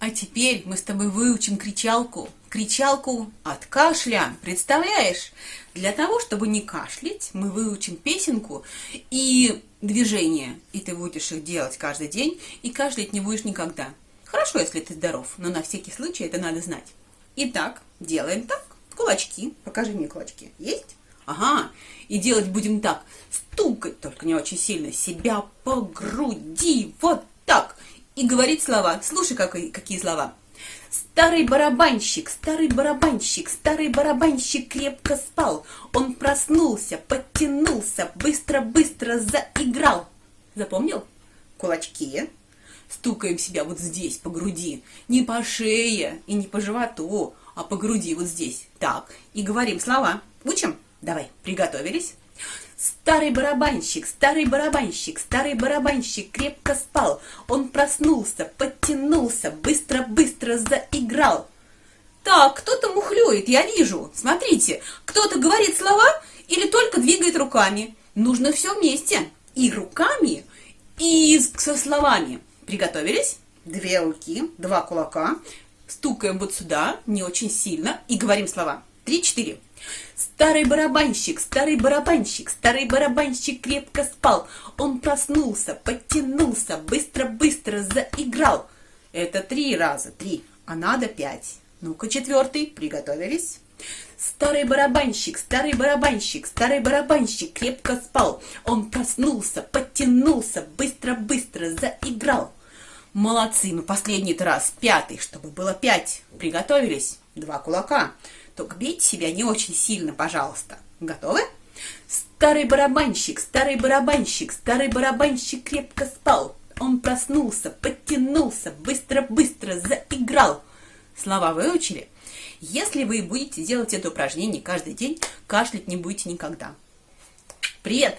А теперь мы с тобой выучим кричалку. Кричалку от кашля. Представляешь? Для того, чтобы не кашлять, мы выучим песенку и движения. И ты будешь их делать каждый день, и кашлять не будешь никогда. Хорошо, если ты здоров, но на всякий случай это надо знать. Итак, делаем так. Кулачки. Покажи мне кулачки. Есть? Ага. И делать будем так. Стукать, только не очень сильно, себя по груди. Вот так. И говорить слова. Слушай, какие слова. Старый барабанщик, старый барабанщик, старый барабанщик крепко спал. Он проснулся, подтянулся, быстро-быстро заиграл. Запомнил? Кулачки. Стукаем себя вот здесь, по груди. Не по шее и не по животу, а по груди вот здесь. Так, и говорим слова. Учим? Давай, приготовились. Старый барабанщик, старый барабанщик, старый барабанщик крепко спал. Он проснулся, подтянулся, быстро-быстро заиграл. Так, кто-то мухлюет, я вижу. Смотрите, кто-то говорит слова или только двигает руками. Нужно все вместе. И руками, и со словами. Приготовились? 2 руки, 2 кулака. Стукаем вот сюда, не очень сильно, и говорим слова. 3-4. Старый барабанщик, старый барабанщик, старый барабанщик крепко спал. Он проснулся, подтянулся, быстро-быстро заиграл. Это 3 раза, 3, а надо 5. Ну-ка, 4, приготовились. Старый барабанщик, старый барабанщик, старый барабанщик крепко спал. Он проснулся, подтянулся, быстро-быстро заиграл. Молодцы, ну последний раз, 5, чтобы было 5. Приготовились? 2 кулака. Только бейте себя не очень сильно, пожалуйста. Готовы? Старый барабанщик, старый барабанщик, старый барабанщик крепко спал. Он проснулся, подтянулся, быстро-быстро заиграл. Слова выучили? Если вы будете делать это упражнение каждый день, кашлять не будете никогда. Привет!